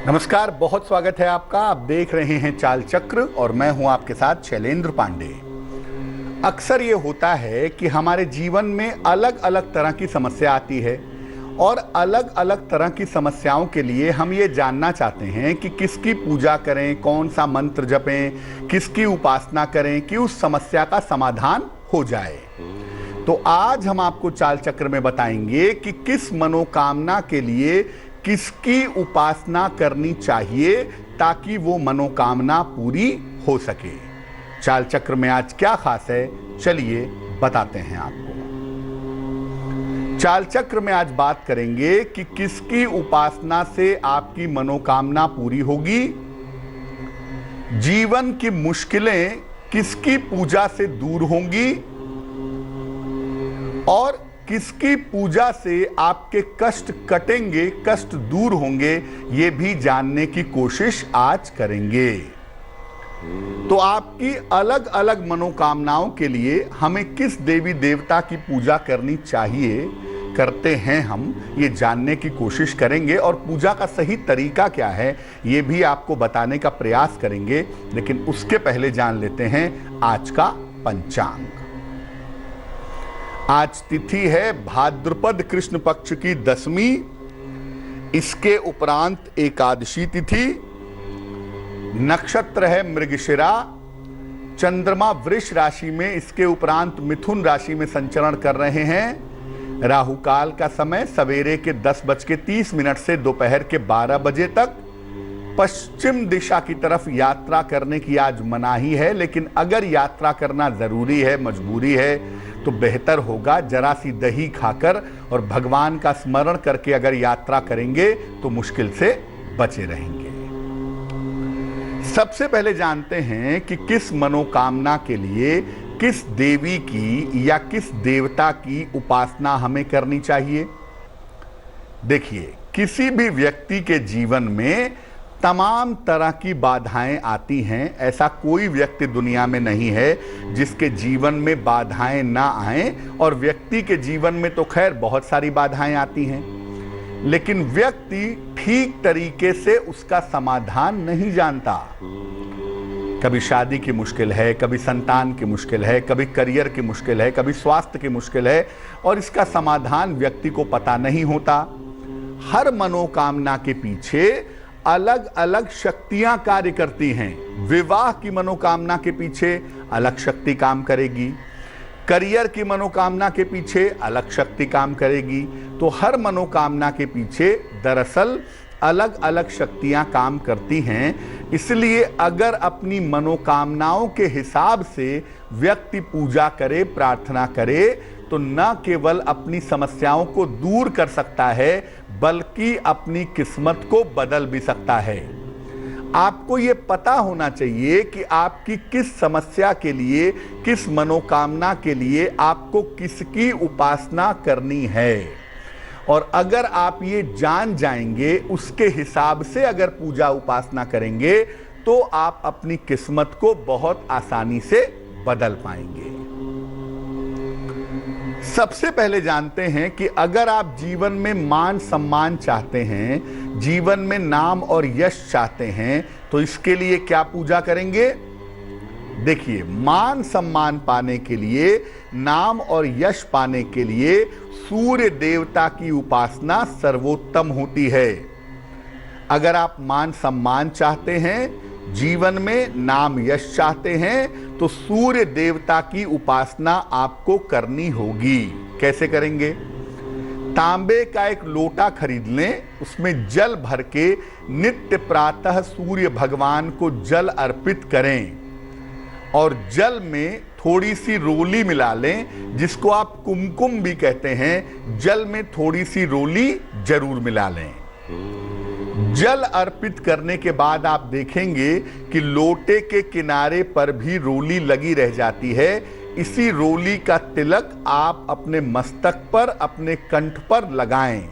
नमस्कार, बहुत स्वागत है आपका। आप देख रहे हैं चाल चक्र और मैं हूं आपके साथ शैलेंद्र पांडे। अक्सर ये होता है कि हमारे जीवन में अलग अलग तरह की समस्या आती है और अलग अलग तरह की समस्याओं के लिए हम ये जानना चाहते हैं कि किसकी पूजा करें, कौन सा मंत्र जपें, किसकी उपासना करें कि उस समस्या का समाधान हो जाए। तो आज हम आपको चाल चक्र में बताएंगे कि किस मनोकामना के लिए किसकी उपासना करनी चाहिए ताकि वो मनोकामना पूरी हो सके। चाल चक्र में आज क्या खास है, चलिए बताते हैं आपको। चाल चक्र में आज बात करेंगे कि किसकी उपासना से आपकी मनोकामना पूरी होगी, जीवन की मुश्किलें किसकी पूजा से दूर होंगी और किसकी पूजा से आपके कष्ट कटेंगे, कष्ट दूर होंगे, ये भी जानने की कोशिश आज करेंगे। तो आपकी अलग अलग मनोकामनाओं के लिए हमें किस देवी देवता की पूजा करनी चाहिए, करते हैं हम, ये जानने की कोशिश करेंगे और पूजा का सही तरीका क्या है ये भी आपको बताने का प्रयास करेंगे। लेकिन उसके पहले जान लेते हैं आज का पंचांग। आज तिथि है भाद्रपद कृष्ण पक्ष की 10वीं, इसके उपरांत एकादशी तिथि, नक्षत्र है मृगशिरा, चंद्रमा वृष राशि में, इसके उपरांत मिथुन राशि में संचरण कर रहे हैं। राहु काल का समय सवेरे के 10:30 से दोपहर के 12 बजे तक। पश्चिम दिशा की तरफ यात्रा करने की आज मनाही है, लेकिन अगर यात्रा करना जरूरी है, मजबूरी है, तो बेहतर होगा जरा सी दही खाकर और भगवान का स्मरण करके अगर यात्रा करेंगे तो मुश्किल से बचे रहेंगे। सबसे पहले जानते हैं कि किस मनोकामना के लिए किस देवी की या किस देवता की उपासना हमें करनी चाहिए। देखिए, किसी भी व्यक्ति के जीवन में तमाम तरह की बाधाएं आती हैं। ऐसा कोई व्यक्ति दुनिया में नहीं है जिसके जीवन में बाधाएं ना आएं, और व्यक्ति के जीवन में तो खैर बहुत सारी बाधाएं आती हैं, लेकिन व्यक्ति ठीक तरीके से उसका समाधान नहीं जानता। कभी शादी की मुश्किल है, कभी संतान की मुश्किल है, कभी करियर की मुश्किल है, कभी स्वास्थ्य की मुश्किल है और इसका समाधान व्यक्ति को पता नहीं होता। हर मनोकामना के पीछे अलग अलग शक्तियां कार्य करती हैं। विवाह की मनोकामना के पीछे अलग शक्ति काम करेगी, करियर की मनोकामना के पीछे अलग शक्ति काम करेगी। तो हर मनोकामना के पीछे दरअसल अलग अलग शक्तियां काम करती हैं। इसलिए अगर अपनी मनोकामनाओं के हिसाब से व्यक्ति पूजा करे, प्रार्थना करे, तो न केवल अपनी समस्याओं को दूर कर सकता है बल्कि अपनी किस्मत को बदल भी सकता है। आपको ये पता होना चाहिए कि आपकी किस समस्या के लिए, किस मनोकामना के लिए आपको किसकी उपासना करनी है। और अगर आप ये जान जाएंगे, उसके हिसाब से अगर पूजा उपासना करेंगे, तो आप अपनी किस्मत को बहुत आसानी से बदल पाएंगे। सबसे पहले जानते हैं कि अगर आप जीवन में मान सम्मान चाहते हैं, जीवन में नाम और यश चाहते हैं, तो इसके लिए क्या पूजा करेंगे। देखिए, मान सम्मान पाने के लिए, नाम और यश पाने के लिए सूर्य देवता की उपासना सर्वोत्तम होती है। अगर आप मान सम्मान चाहते हैं, जीवन में नाम यश चाहते हैं, तो सूर्य देवता की उपासना आपको करनी होगी। कैसे करेंगे। तांबे का एक लोटा खरीद लें, उसमें जल भर के नित्य प्रातः सूर्य भगवान को जल अर्पित करें और जल में थोड़ी सी रोली मिला लें, जिसको आप कुमकुम भी कहते हैं। जल में थोड़ी सी रोली जरूर मिला लें। जल अर्पित करने के बाद आप देखेंगे कि लोटे के किनारे पर भी रोली लगी रह जाती है। इसी रोली का तिलक आप अपने मस्तक पर, अपने कंठ पर लगाएं।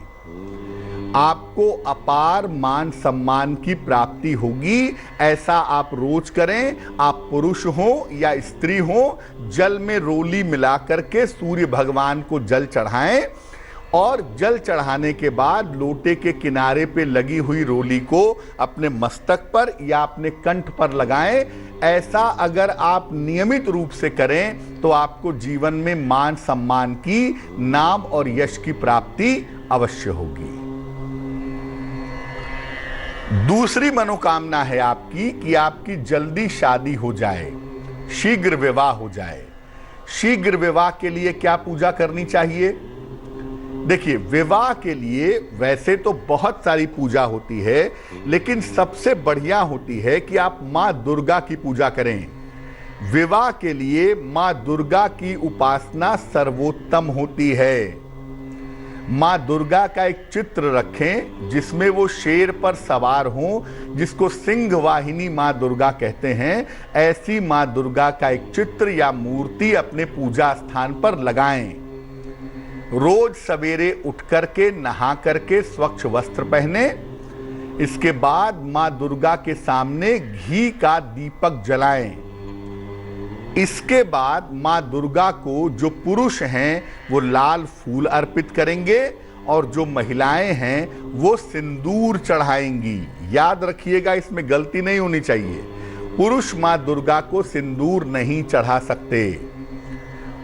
आपको अपार मान सम्मान की प्राप्ति होगी। ऐसा आप रोज करें। आप पुरुष हो या स्त्री हो, जल में रोली मिला करके सूर्य भगवान को जल चढ़ाएं और जल चढ़ाने के बाद लोटे के किनारे पे लगी हुई रोली को अपने मस्तक पर या अपने कंठ पर लगाएं। ऐसा अगर आप नियमित रूप से करें तो आपको जीवन में मान सम्मान की, नाम और यश की प्राप्ति अवश्य होगी। दूसरी मनोकामना है आपकी कि आपकी जल्दी शादी हो जाए, शीघ्र विवाह हो जाए। शीघ्र विवाह के लिए क्या पूजा करनी चाहिए? देखिए, विवाह के लिए वैसे तो बहुत सारी पूजा होती है, लेकिन सबसे बढ़िया होती है कि आप मां दुर्गा की पूजा करें। विवाह के लिए मां दुर्गा की उपासना सर्वोत्तम होती है। मां दुर्गा का एक चित्र रखें जिसमें वो शेर पर सवार हों, जिसको सिंह वाहिनी मां दुर्गा कहते हैं। ऐसी मां दुर्गा का एक चित्र या मूर्ति अपने पूजा स्थान पर लगाएं। रोज सवेरे उठ करके नहा करके स्वच्छ वस्त्र पहने। इसके बाद मां दुर्गा के सामने घी का दीपक जलाएं। इसके बाद मां दुर्गा को जो पुरुष हैं वो लाल फूल अर्पित करेंगे और जो महिलाएं हैं वो सिंदूर चढ़ाएंगी। याद रखिएगा, इसमें गलती नहीं होनी चाहिए। पुरुष मां दुर्गा को सिंदूर नहीं चढ़ा सकते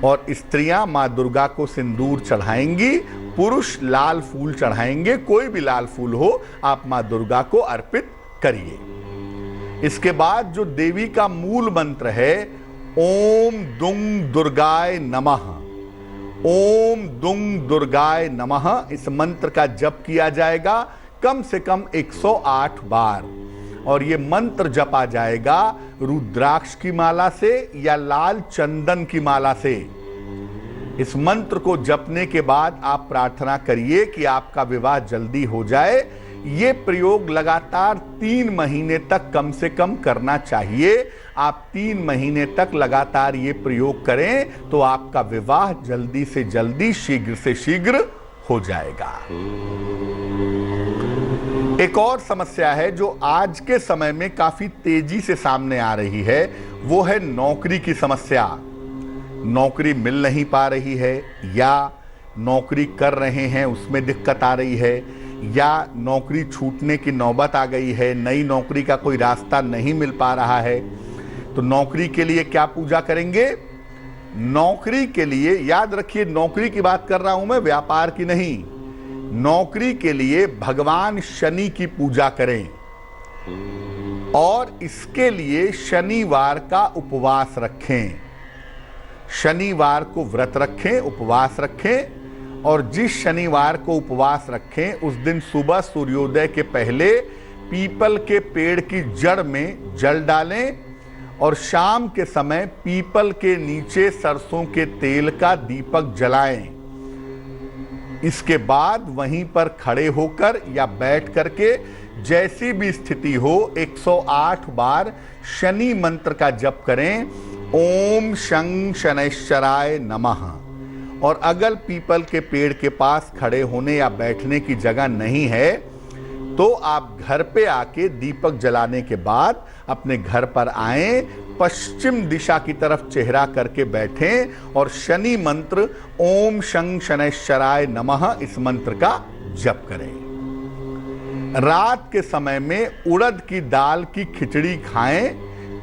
और स्त्रियां मां दुर्गा को सिंदूर चढ़ाएंगी, पुरुष लाल फूल चढ़ाएंगे। कोई भी लाल फूल हो आप मां दुर्गा को अर्पित करिए। इसके बाद जो देवी का मूल मंत्र है, ओम दुंग दुर्गाय नमः, ओम दुंग दुर्गाय नमः, इस मंत्र का जप किया जाएगा कम से कम 108 बार। और ये मंत्र जपा जाएगा रुद्राक्ष की माला से या लाल चंदन की माला से। इस मंत्र को जपने के बाद आप प्रार्थना करिए कि आपका विवाह जल्दी हो जाए। ये प्रयोग लगातार 3 महीने तक कम से कम करना चाहिए। आप 3 महीने तक लगातार ये प्रयोग करें तो आपका विवाह जल्दी से जल्दी, शीघ्र से शीघ्र हो जाएगा। एक और समस्या है जो आज के समय में काफी तेजी से सामने आ रही है, वो है नौकरी की समस्या। नौकरी मिल नहीं पा रही है, या नौकरी कर रहे हैं उसमें दिक्कत आ रही है, या नौकरी छूटने की नौबत आ गई है, नई नौकरी का कोई रास्ता नहीं मिल पा रहा है। तो नौकरी के लिए क्या पूजा करेंगे? नौकरी के लिए याद रखिए, नौकरी की बात कर रहा हूं मैं, व्यापार की नहीं। नौकरी के लिए भगवान शनि की पूजा करें और इसके लिए शनिवार का उपवास रखें। शनिवार को व्रत रखें, उपवास रखें, और जिस शनिवार को उपवास रखें उस दिन सुबह सूर्योदय के पहले पीपल के पेड़ की जड़ में जल डालें और शाम के समय पीपल के नीचे सरसों के तेल का दीपक जलाएं। इसके बाद वहीं पर खड़े होकर या बैठ करके जैसी भी स्थिति हो 108 बार शनि मंत्र का जप करें, ओम शं शनैश्चराय नमः। और अगर पीपल के पेड़ के पास खड़े होने या बैठने की जगह नहीं है तो आप घर पे आके दीपक जलाने के बाद अपने घर पर आएं, पश्चिम दिशा की तरफ चेहरा करके बैठें और शनि मंत्र ओम शं शनैश्चराय नमः इस मंत्र का जप करें। रात के समय में उड़द की दाल की खिचड़ी खाएं,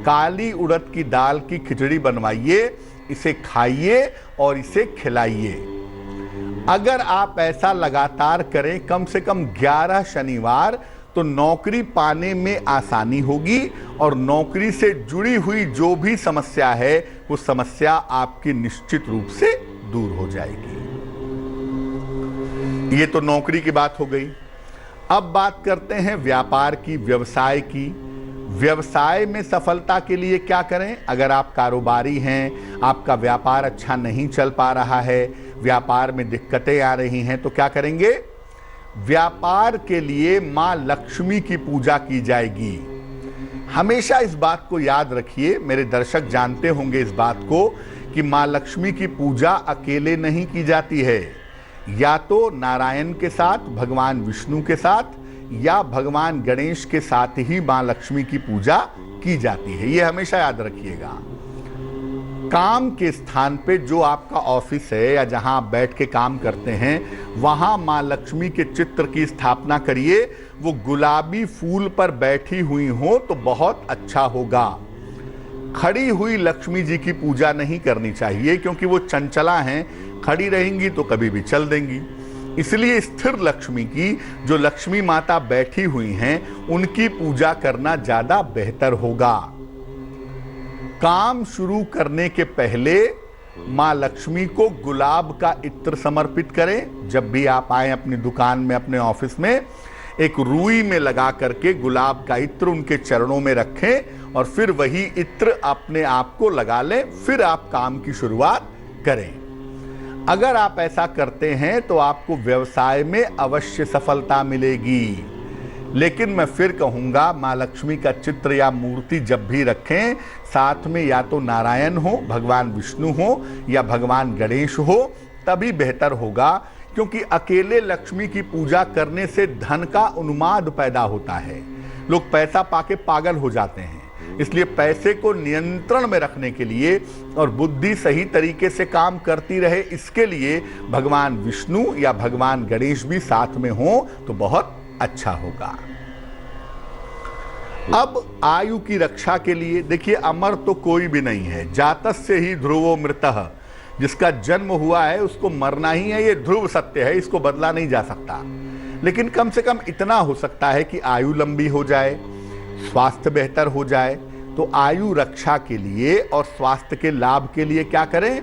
काली उड़द की दाल की खिचड़ी बनवाइए, इसे खाइए और इसे खिलाइए। अगर आप ऐसा लगातार करें कम से कम 11 शनिवार तो नौकरी पाने में आसानी होगी और नौकरी से जुड़ी हुई जो भी समस्या है वो समस्या आपकी निश्चित रूप से दूर हो जाएगी। ये तो नौकरी की बात हो गई। अब बात करते हैं व्यापार की, व्यवसाय की। व्यवसाय में सफलता के लिए क्या करें? अगर आप कारोबारी हैं, आपका व्यापार अच्छा नहीं चल पा रहा है, व्यापार में दिक्कतें आ रही हैं, तो क्या करेंगे? व्यापार के लिए मां लक्ष्मी की पूजा की जाएगी। हमेशा इस बात को याद रखिए, मेरे दर्शक जानते होंगे इस बात को कि मां लक्ष्मी की पूजा अकेले नहीं की जाती है, या तो नारायण के साथ, भगवान विष्णु के साथ, या भगवान गणेश के साथ ही मां लक्ष्मी की पूजा की जाती है। यह हमेशा याद रखिएगा। काम के स्थान पे जो आपका ऑफिस है या जहां आप बैठ के काम करते हैं, वहां मां लक्ष्मी के चित्र की स्थापना करिए। वो गुलाबी फूल पर बैठी हुई हो तो बहुत अच्छा होगा। खड़ी हुई लक्ष्मी जी की पूजा नहीं करनी चाहिए, क्योंकि वो चंचला हैं, खड़ी रहेंगी तो कभी भी चल देंगी। इसलिए स्थिर लक्ष्मी की, जो लक्ष्मी माता बैठी हुई हैं, उनकी पूजा करना ज्यादा बेहतर होगा। काम शुरू करने के पहले मां लक्ष्मी को गुलाब का इत्र समर्पित करें। जब भी आप आए अपनी दुकान में, अपने ऑफिस में, एक रुई में लगा करके गुलाब का इत्र उनके चरणों में रखें और फिर वही इत्र अपने आप को लगा लें, फिर आप काम की शुरुआत करें। अगर आप ऐसा करते हैं तो आपको व्यवसाय में अवश्य सफलता मिलेगी। लेकिन मैं फिर कहूंगा, मां लक्ष्मी का चित्र या मूर्ति जब भी रखें, साथ में या तो नारायण हो, भगवान विष्णु हो, या भगवान गणेश हो, तभी बेहतर होगा। क्योंकि अकेले लक्ष्मी की पूजा करने से धन का उन्माद पैदा होता है, लोग पैसा पाके पागल हो जाते हैं। इसलिए पैसे को नियंत्रण में रखने के लिए और बुद्धि सही तरीके से काम करती रहे, इसके लिए भगवान विष्णु या भगवान गणेश भी साथ में हो तो बहुत अच्छा होगा। अब आयु की रक्षा के लिए देखिए, अमर तो कोई भी नहीं है। जातस्य ही ध्रुवो मृतः, जिसका जन्म हुआ है उसको मरना ही है, ये ध्रुव सत्य है, इसको बदला नहीं जा सकता। लेकिन कम से कम इतना हो सकता है कि आयु लंबी हो जाए, स्वास्थ्य बेहतर हो जाए। तो आयु रक्षा के लिए और स्वास्थ्य के लाभ के लिए क्या करें?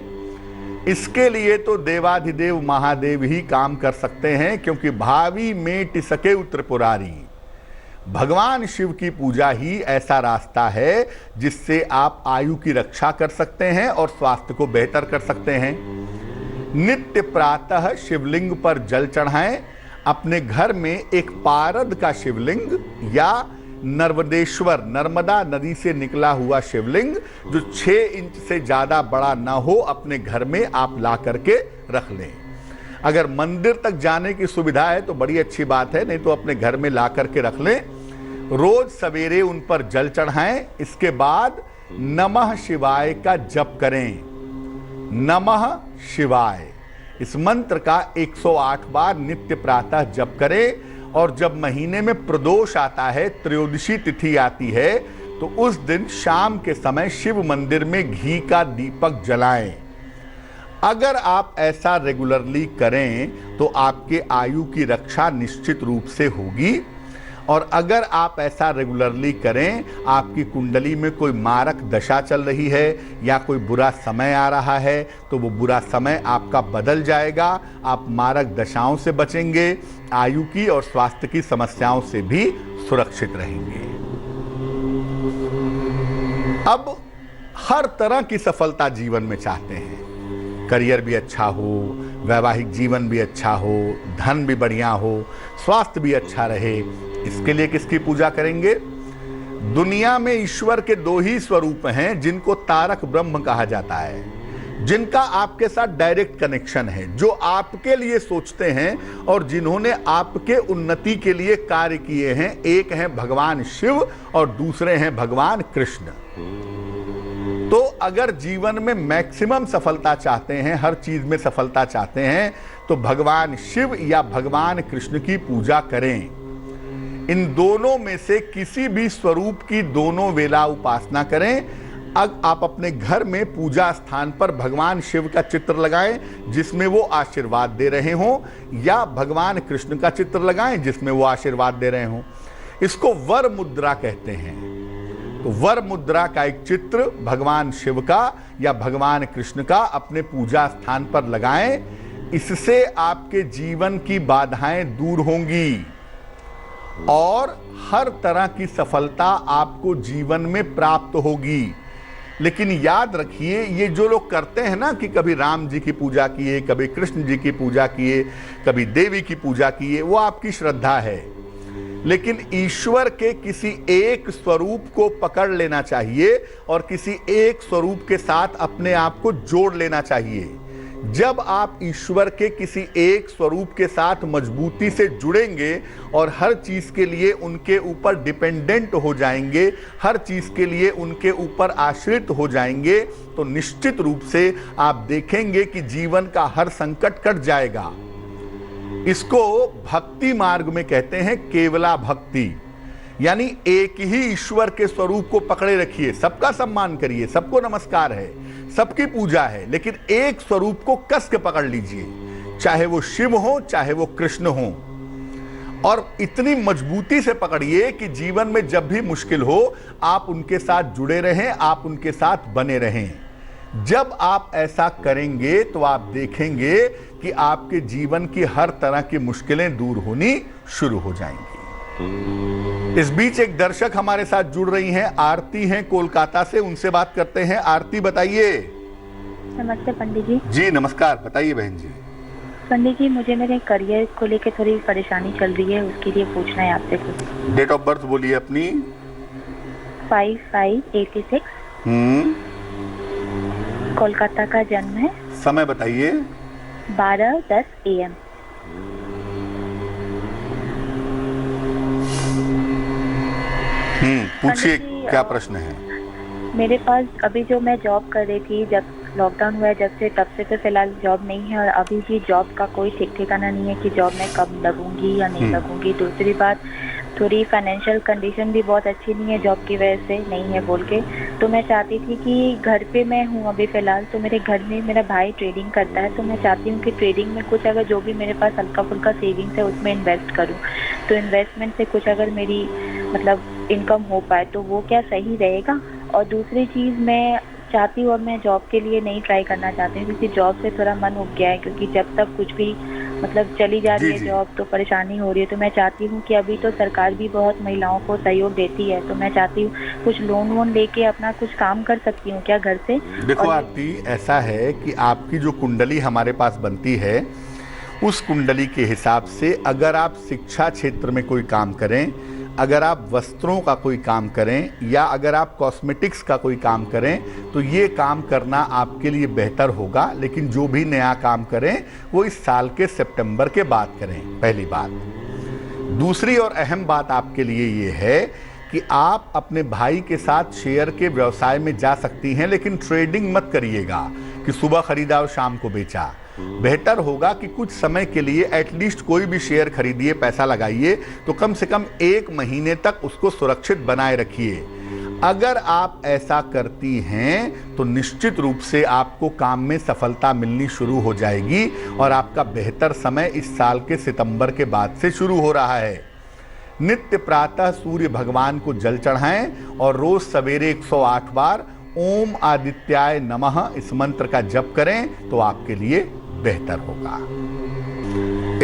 इसके लिए तो देवाधिदेव महादेव ही काम कर सकते हैं, क्योंकि भावी में टिसके त्रिपुरारी, भगवान शिव की पूजा ही ऐसा रास्ता है जिससे आप आयु की रक्षा कर सकते हैं और स्वास्थ्य को बेहतर कर सकते हैं। नित्य प्रातः शिवलिंग पर जल चढ़ाएं। अपने घर में एक पारद का शिवलिंग या नर्मदेश्वर, नर्मदा नदी से निकला हुआ शिवलिंग जो 6 इंच से ज्यादा बड़ा ना हो, अपने घर में आप ला करके रख लें। अगर मंदिर तक जाने की सुविधा है तो बड़ी अच्छी बात है, नहीं तो अपने घर में ला करके रख लें। रोज सवेरे उन पर जल चढ़ाएं। इसके बाद नमः शिवाय का जप करें। नमः शिवाय इस मंत्र का 108 बार नित्य प्रातः जप करें। और जब महीने में प्रदोष आता है, त्रयोदशी तिथि आती है, तो उस दिन शाम के समय शिव मंदिर में घी का दीपक जलाएं। अगर आप ऐसा रेगुलरली करें तो आपके आयु की रक्षा निश्चित रूप से होगी। और अगर आप ऐसा रेगुलरली करें, आपकी कुंडली में कोई मारक दशा चल रही है या कोई बुरा समय आ रहा है, तो वो बुरा समय आपका बदल जाएगा। आप मारक दशाओं से बचेंगे, आयु की और स्वास्थ्य की समस्याओं से भी सुरक्षित रहेंगे। अब हर तरह की सफलता जीवन में चाहते हैं। करियर भी अच्छा हो, वैवाहिक जीवन भी अच्छा हो, धन भी बढ़िया हो, स्वास्थ्य भी अच्छा रहे। इसके लिए किसकी पूजा करेंगे? दुनिया में ईश्वर के 2 ही स्वरूप हैं जिनको तारक ब्रह्म कहा जाता है, जिनका आपके साथ डायरेक्ट कनेक्शन है, जो आपके लिए सोचते हैं और जिन्होंने आपके उन्नति के लिए कार्य किए हैं। एक हैं भगवान शिव और दूसरे हैं भगवान कृष्ण। तो अगर जीवन में मैक्सिमम सफलता चाहते हैं, हर चीज में सफलता चाहते हैं, तो भगवान शिव या भगवान कृष्ण की पूजा करें। इन दोनों में से किसी भी स्वरूप की दोनों वेला उपासना करें। अब आप अपने घर में पूजा स्थान पर भगवान शिव का चित्र लगाएं जिसमें वो आशीर्वाद दे रहे हों, या भगवान कृष्ण का चित्र लगाएं जिसमें वो आशीर्वाद दे रहे हों। इसको वर मुद्रा कहते हैं। तो वर मुद्रा का एक चित्र भगवान शिव का या भगवान कृष्ण का अपने पूजा स्थान पर लगाएं। इससे आपके जीवन की बाधाएं दूर होंगी और हर तरह की सफलता आपको जीवन में प्राप्त होगी। लेकिन याद रखिए, ये जो लोग करते हैं ना कि कभी राम जी की पूजा किए, कभी कृष्ण जी की पूजा किए, कभी देवी की पूजा किए, वो आपकी श्रद्धा है। लेकिन ईश्वर के किसी एक स्वरूप को पकड़ लेना चाहिए और किसी एक स्वरूप के साथ अपने आप को जोड़ लेना चाहिए। जब आप ईश्वर के किसी एक स्वरूप के साथ मजबूती से जुड़ेंगे और हर चीज के लिए उनके ऊपर डिपेंडेंट हो जाएंगे, हर चीज के लिए उनके ऊपर आश्रित हो जाएंगे, तो निश्चित रूप से आप देखेंगे कि जीवन का हर संकट कट जाएगा। इसको भक्ति मार्ग में कहते हैं केवला भक्ति, यानी एक ही ईश्वर के स्वरूप को पकड़े रखिए, सबका सम्मान करिए, सबको नमस्कार है, सबकी पूजा है, लेकिन एक स्वरूप को कस के पकड़ लीजिए, चाहे वो शिव हो चाहे वो कृष्ण हो, और इतनी मजबूती से पकड़िए कि जीवन में जब भी मुश्किल हो आप उनके साथ जुड़े रहें, आप उनके साथ बने रहें। जब आप ऐसा करेंगे तो आप देखेंगे कि आपके जीवन की हर तरह की मुश्किलें दूर होनी शुरू हो जाएंगी। इस बीच एक दर्शक हमारे साथ जुड़ रही हैं, आरती हैं कोलकाता से, उनसे बात करते हैं। आरती बताइए। नमस्ते पंडित जी। जी नमस्कार, बताइए बहन जी। पंडित जी, मुझे मेरे करियर को लेकर थोड़ी परेशानी चल रही है, उसके लिए पूछना है आपसे कुछ। डेट ऑफ बर्थ बोलिए अपनी। 5586। कोलकाता का जन्म है। समय बताइए। 12:10 AM। पूछिए क्या प्रश्न है। मेरे पास अभी जो मैं जॉब कर रही थी, जब लॉकडाउन हुआ है जब से, तब से तो फिलहाल जॉब नहीं है, और अभी भी जॉब का कोई ठीक ठिकाना नहीं है कि जॉब में कब लगूंगी या नहीं लगूंगी। दूसरी बात, थोड़ी फाइनेंशियल कंडीशन भी बहुत अच्छी नहीं है, जॉब की वजह से नहीं है बोल के। तो मैं चाहती थी कि घर पे मैं हूँ अभी फ़िलहाल, तो मेरे घर में मेरा भाई ट्रेडिंग करता है, तो मैं चाहती हूँ कि ट्रेडिंग में कुछ अगर जो भी मेरे पास हल्का फुल्का सेविंग्स है उसमें इन्वेस्ट करूँ। तो इन्वेस्टमेंट से कुछ अगर मेरी मतलब इनकम हो पाए तो वो क्या सही रहेगा। और दूसरी चीज़ मैं चाहती हूँ, अब मैं जॉब के लिए नहीं ट्राई करना चाहती हूँ क्योंकि जॉब से थोड़ा मन उब गया है, क्योंकि जब तक कुछ भी मतलब चली जा रही है जॉब तो परेशानी हो रही है। तो मैं चाहती हूँ कि अभी तो सरकार भी बहुत महिलाओं को सहयोग देती है, तो मैं चाहती हूँ कुछ लोन वोन लेके अपना कुछ काम कर सकती हूँ क्या घर से। देखो आरती, ऐसा है कि आपकी जो कुंडली हमारे पास बनती है उस कुंडली के हिसाब से अगर आप शिक्षा क्षेत्र में कोई काम करें, अगर आप वस्त्रों का कोई काम करें, या अगर आप कॉस्मेटिक्स का कोई काम करें, तो ये काम करना आपके लिए बेहतर होगा। लेकिन जो भी नया काम करें वो इस साल के सितंबर के बाद करें, पहली बात। दूसरी और अहम बात आपके लिए ये है कि आप अपने भाई के साथ शेयर के व्यवसाय में जा सकती हैं, लेकिन ट्रेडिंग मत करिएगा कि सुबह खरीदा और शाम को बेचा। बेहतर होगा कि कुछ समय के लिए एटलीस्ट कोई भी शेयर खरीदिए, पैसा लगाइए, तो कम से कम 1 महीने तक उसको सुरक्षित बनाए रखिए। अगर आप ऐसा करती हैं तो निश्चित रूप से आपको काम में सफलता मिलनी शुरू हो जाएगी, और आपका बेहतर समय इस साल के सितंबर के बाद से शुरू हो रहा है। नित्य प्रातः सूर्य भगवान को जल चढ़ाएं और रोज सवेरे 108 बार ओम आदित्याय नमः इस मंत्र का जप करें तो आपके लिए बेहतर होगा।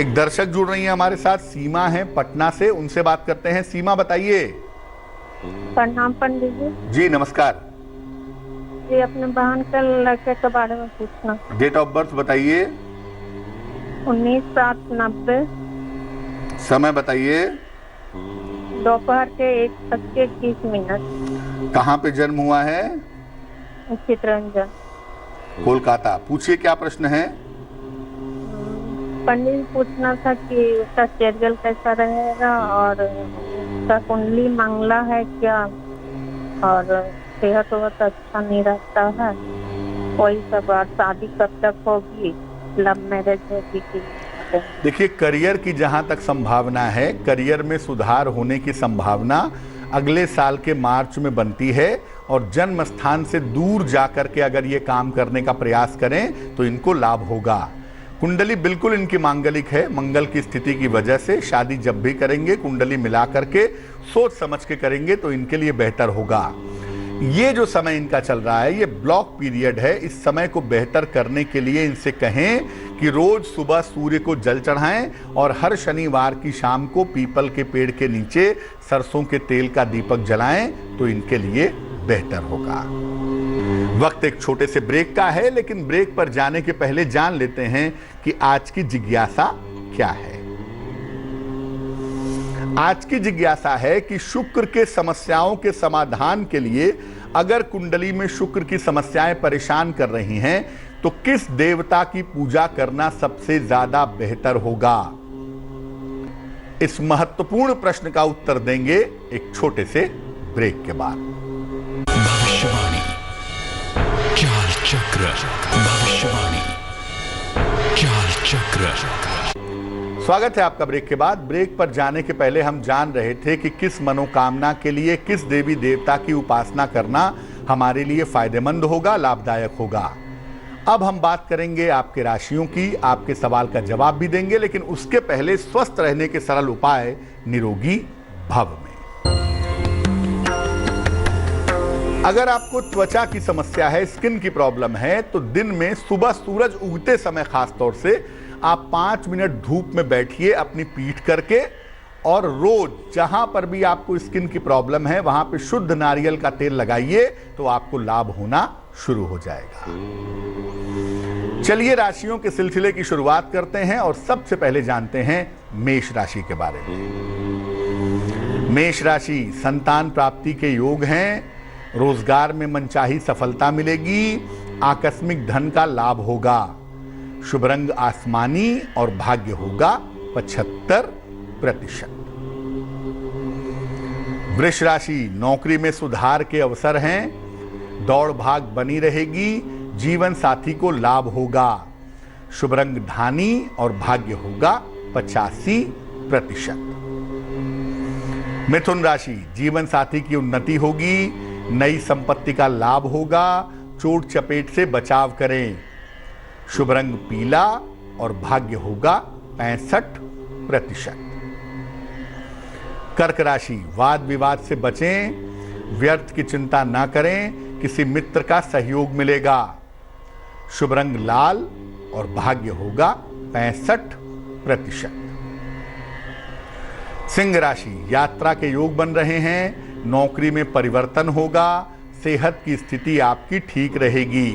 एक दर्शक जुड़ रही हैं हमारे साथ, सीमा है पटना से, उनसे बात करते हैं। सीमा बताइए। प्रणाम पंडित जी। जी नमस्कार। जी अपने बहन के लड़के के बारे में पूछना। डेट ऑफ बर्थ बताइए। 19/7/90। समय बताइए। दोपहर के 1:21। कहाँ पे जन्म हुआ है? चित्रंजन, कोलकाता। पूछिए क्या प्रश्न है। पंडित पूछना था कि उसका शेड्यूल कैसा रहेगा, और उसका कुंडली मंगला है क्या, और सेहत वहत अच्छा नहीं रहता है, वही सब। और शादी कब तक होगी, लव मैरिज होगी कि? देखिए, करियर की जहां तक संभावना है, करियर में सुधार होने की संभावना अगले साल के मार्च में बनती है, और जन्म स्थान से दूर जाकर के अगर ये काम करने का प्रयास करें तो इनको लाभ होगा। कुंडली बिल्कुल इनकी मांगलिक है, मंगल की स्थिति की वजह से शादी जब भी करेंगे कुंडली मिला करके सोच समझ के करेंगे तो इनके लिए बेहतर होगा। ये जो समय इनका चल रहा है ये ब्लॉक पीरियड है। इस समय को बेहतर करने के लिए इनसे कहें कि रोज सुबह सूर्य को जल चढ़ाएं और हर शनिवार की शाम को पीपल के पेड़ के नीचे सरसों के तेल का दीपक जलाएं तो इनके लिए बेहतर होगा। वक्त एक छोटे से ब्रेक का है, लेकिन ब्रेक पर जाने के पहले जान लेते हैं कि आज की जिज्ञासा क्या है। आज की जिज्ञासा है कि शुक्र के समस्याओं के समाधान के लिए अगर कुंडली में शुक्र की समस्याएं परेशान कर रही हैं तो किस देवता की पूजा करना सबसे ज्यादा बेहतर होगा? इस महत्वपूर्ण प्रश्न का उत्तर देंगे एक छोटे से ब्रेक के बाद। भविष्यवाणी चाल चक्र, भविष्यवाणी चाल चक्र। स्वागत है आपका ब्रेक के बाद। ब्रेक पर जाने के पहले हम जान रहे थे कि किस मनोकामना के लिए किस देवी देवता की उपासना करना हमारे लिए फायदेमंद होगा, लाभदायक होगा। अब हम बात करेंगे आपके राशियों की, आपके सवाल का जवाब भी देंगे, लेकिन उसके पहले स्वस्थ रहने के सरल उपाय निरोगी भव में। अगर आपको त्वचा की समस्या है, स्किन की प्रॉब्लम है, तो दिन में सुबह सूरज उगते समय खास तौर से आप 5 मिनट धूप में बैठिए अपनी पीठ करके, और रोज जहां पर भी आपको स्किन की प्रॉब्लम है वहां पे शुद्ध नारियल का तेल लगाइए, तो आपको लाभ होना शुरू हो जाएगा। चलिए राशियों के सिलसिले की शुरुआत करते हैं और सबसे पहले जानते हैं मेष राशि के बारे में। मेष राशि, संतान प्राप्ति के योग हैं, रोजगार में मनचाही सफलता मिलेगी, आकस्मिक धन का लाभ होगा, शुभ रंग आसमानी और भाग्य होगा 75%। वृष राशि, नौकरी में सुधार के अवसर हैं, दौड़ भाग बनी रहेगी, जीवन साथी को लाभ होगा, शुभ रंग धानी और भाग्य होगा 85%। मिथुन राशि, जीवन साथी की उन्नति होगी, नई संपत्ति का लाभ होगा, चोट चपेट से बचाव करें, शुभ रंग पीला और भाग्य होगा 65%। कर्क राशि, वाद विवाद से बचें, व्यर्थ की चिंता ना करें, किसी मित्र का सहयोग मिलेगा, शुभ रंग लाल और भाग्य होगा 65%। सिंह राशि, यात्रा के योग बन रहे हैं, नौकरी में परिवर्तन होगा, सेहत की स्थिति आपकी ठीक रहेगी,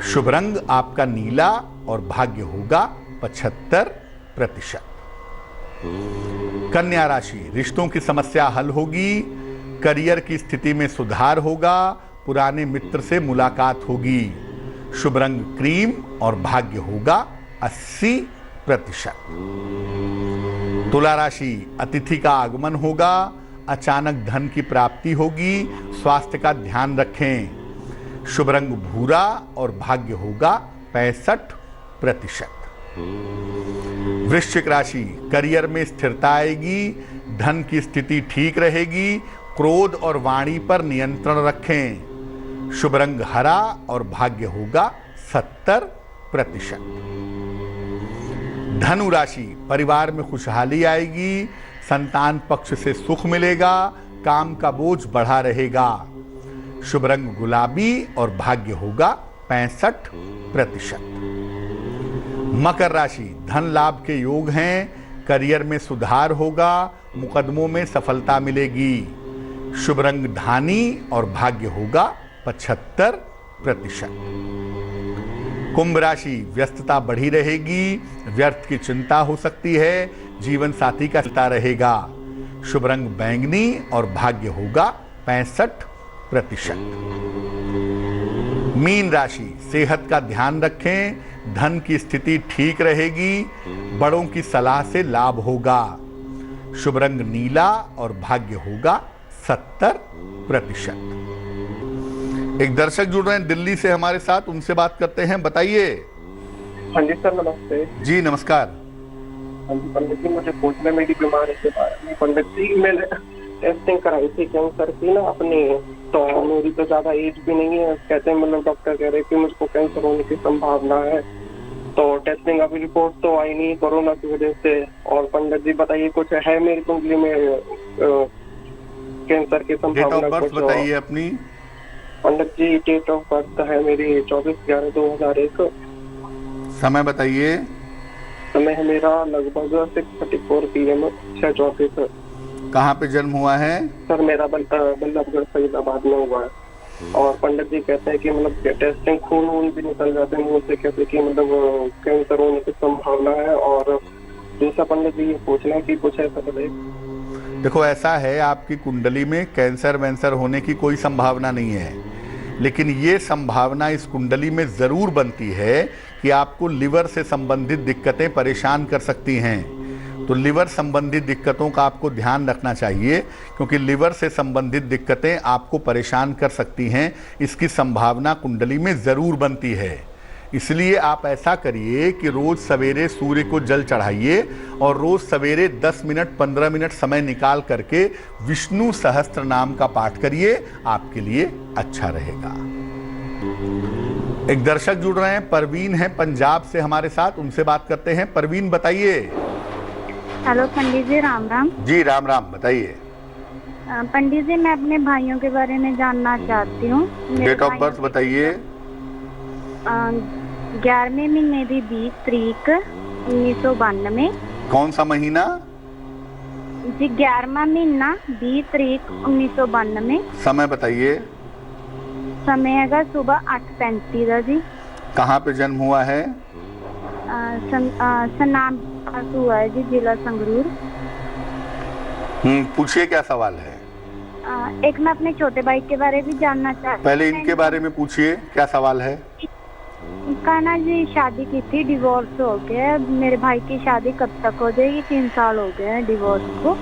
शुभ रंग आपका नीला और भाग्य होगा 75%। कन्या राशि, रिश्तों की समस्या हल होगी, करियर की स्थिति में सुधार होगा, पुराने मित्र से मुलाकात होगी, शुभ रंग क्रीम और भाग्य होगा 80%। तुला राशि, अतिथि का आगमन होगा, अचानक धन की प्राप्ति होगी, स्वास्थ्य का ध्यान रखें, शुभ रंग भूरा और भाग्य होगा 65%। वृश्चिक राशि, करियर में स्थिरता आएगी, धन की स्थिति ठीक रहेगी, क्रोध और वाणी पर नियंत्रण रखें, शुभ रंग हरा और भाग्य होगा 70%। धनु राशि, परिवार में खुशहाली आएगी, संतान पक्ष से सुख मिलेगा, काम का बोझ बढ़ा रहेगा, शुभ रंग गुलाबी और भाग्य होगा 65%। मकर राशि, धन लाभ के योग हैं, करियर में सुधार होगा, मुकदमों में सफलता मिलेगी, शुभ रंग धानी और भाग्य होगा 75%। कुंभ राशि, व्यस्तता बढ़ी रहेगी, व्यर्थ की चिंता हो सकती है, जीवन साथी का चिंता रहेगा, शुभ रंग बैंगनी और भाग्य होगा 65%। मीन राशि, सेहत का ध्यान रखें, धन की स्थिति ठीक रहेगी, बड़ों की सलाह से लाभ होगा, शुभ रंग नीला और भाग्य होगा 70%। एक दर्शक जुड़ रहे हैं दिल्ली से हमारे साथ, उनसे बात करते हैं। बताइए। हाँ जी सर, नमस्ते। जी नमस्कार। हाँ जी पंडित जी, मुझे पूछना मेरी बीमारी के बारे में। पंडित जी, मैंने टेस्टिंग कराई थी कैंसर की ना अपनी, तो मेरी तो ज्यादा एज भी नहीं है, कहते हैं मतलब डॉक्टर कह रहे हैं कि मुझको कैंसर होने की संभावना है, तो टेस्टिंग अभी रिपोर्ट तो आई नहीं कोरोना की वजह से। और पंडित जी बताइए, कुछ है मेरी कुंडली में कैंसर की संभावना? डेट ऑफ बर्थ बताइए अपनी। पंडित जी, डेट ऑफ बर्थ है मेरी 24/11/2001। समय बताइए। समय है मेरा लगभग 6:34 PM 6:34। कहाँ पे जन्म हुआ है? सर मेरा बल्लभगढ़ फरीदाबाद में हुआ है। और पंडित जी कहते हैं कि मतलब टेस्टिंग खून भी निकल जाते हैं मुझसे, कहते हैं कि मतलब कैंसर होने की संभावना है। और दूसरा पंडित जी ये पूछना है कि कुछ ऐसा बताइए। देखो ऐसा है, आपकी कुंडली में कैंसर वैंसर होने की कोई संभावना नहीं है, लेकिन ये संभावना इस कुंडली में ज़रूर बनती है कि आपको लिवर से संबंधित दिक्कतें परेशान कर सकती हैं। तो लिवर संबंधित दिक्कतों का आपको ध्यान रखना चाहिए, क्योंकि लिवर से संबंधित दिक्कतें आपको परेशान कर सकती हैं। इसकी संभावना कुंडली में ज़रूर बनती है। इसलिए आप ऐसा करिए कि रोज़ सवेरे सूर्य को जल चढ़ाइए और रोज़ सवेरे 10 मिनट 15 मिनट समय निकाल करके विष्णु सहस्त्र नाम का पाठ करिए, आपके लिए अच्छा रहेगा। एक दर्शक जुड़ रहे हैं, परवीन है पंजाब से हमारे साथ, उनसे बात करते हैं। परवीन बताइए। हेलो पंडित जी, राम राम। जी राम राम, बताइए। पंडित जी, मैं अपने भाइयों के बारे में जानना चाहती हूँ। डेट ऑफ बर्थ बताइए। 11वें महीने की 20 तारीख 1992। कौन सा महीना? जी 11वां महीना 20 तारीख 1992। समय बताइए। समय है सुबह 8:35 का जी। कहाँ पे जन्म हुआ है? सनाम पास हुआ है जी, जिला संगरूर। पूछिए, क्या सवाल है? एक मैं अपने छोटे भाई के बारे में जानना चाहती हूँ। पहले इनके बारे में पूछिए, क्या सवाल है? इनका ना जी शादी की थी, डिवोर्स हो गया। मेरे भाई की शादी कब तक हो जाएगी? 3 साल हो गए हैं डिवोर्स को।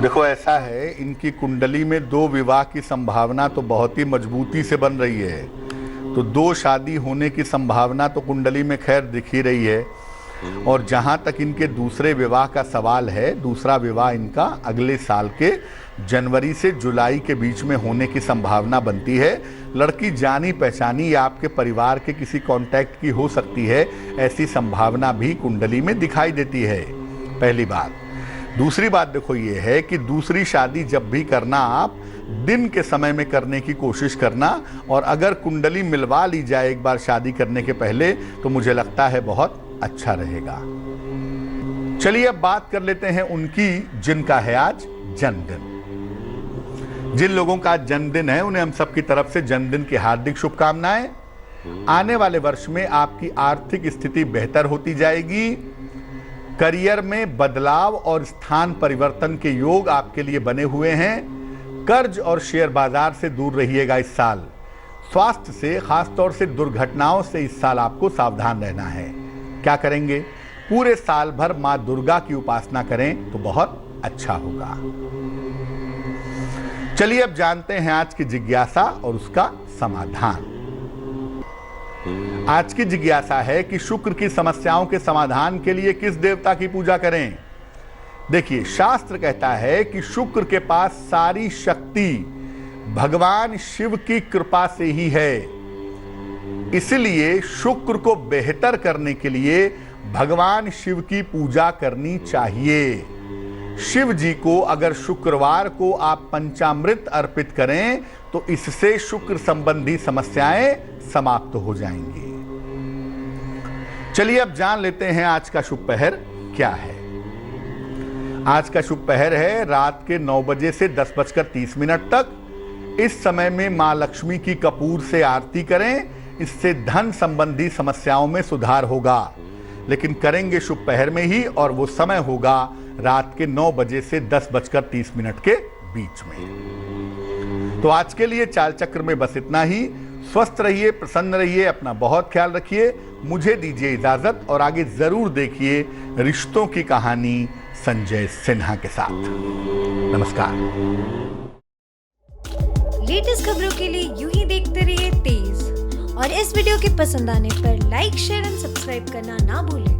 देखो ऐसा है, इनकी कुंडली में 2 विवाह की संभावना तो बहुत ही मजबूती से बन रही है। तो 2 शादी होने की संभावना तो कुंडली में खैर दिख ही रही है। और जहाँ तक इनके दूसरे विवाह का सवाल है, दूसरा विवाह इनका अगले साल के जनवरी से जुलाई के बीच में होने की संभावना बनती है। लड़की जानी पहचानी या आपके परिवार के किसी कांटेक्ट की हो सकती है, ऐसी संभावना भी कुंडली में दिखाई देती है, पहली बात। दूसरी बात देखो ये है कि दूसरी शादी जब भी करना, आप दिन के समय में करने की कोशिश करना, और अगर कुंडली मिलवा ली जाए एक बार शादी करने के पहले, तो मुझे लगता है बहुत अच्छा रहेगा। चलिए अब बात कर लेते हैं उनकी जिनका है आज जन्मदिन। जिन लोगों का आज जन्मदिन है उन्हें हम सबकी तरफ से जन्मदिन की हार्दिक शुभकामनाएं। आने वाले वर्ष में आपकी आर्थिक स्थिति बेहतर होती जाएगी। करियर में बदलाव और स्थान परिवर्तन के योग आपके लिए बने हुए हैं। कर्ज और शेयर बाजार से दूर रहिएगा इस साल। स्वास्थ्य से, खासतौर से दुर्घटनाओं से इस साल आपको सावधान रहना है। क्या करेंगे? पूरे साल भर मां दुर्गा की उपासना करें तो बहुत अच्छा होगा। चलिए अब जानते हैं आज की जिज्ञासा और उसका समाधान। आज की जिज्ञासा है कि शुक्र की समस्याओं के समाधान के लिए किस देवता की पूजा करें। देखिए, शास्त्र कहता है कि शुक्र के पास सारी शक्ति भगवान शिव की कृपा से ही है। इसलिए शुक्र को बेहतर करने के लिए भगवान शिव की पूजा करनी चाहिए। शिव जी को अगर शुक्रवार को आप पंचामृत अर्पित करें तो इससे शुक्र संबंधी समस्याएं समाप्त हो जाएंगी। चलिए अब जान लेते हैं आज का शुभ पहर क्या है। आज का शुभ पहर है रात के 9 बजे से 10:30 तक। इस समय में मां लक्ष्मी की कपूर से आरती करें, इससे धन संबंधी समस्याओं में सुधार होगा। लेकिन करेंगे शुभ पहर में ही, और वो समय होगा रात के 9 बजे से 10:30 के बीच में। तो आज के लिए चाल चक्र में बस इतना ही। स्वस्थ रहिए, प्रसन्न रहिए, अपना बहुत ख्याल रखिए। मुझे दीजिए इजाजत और आगे जरूर देखिए रिश्तों की कहानी संजय सिन्हा के साथ। नमस्कार। लेटेस्ट खबरों के लिए यूं ही देखते रहिए तेज, और इस वीडियो के पसंद आने पर लाइक, शेयर एंड सब्सक्राइब करना ना भूलें।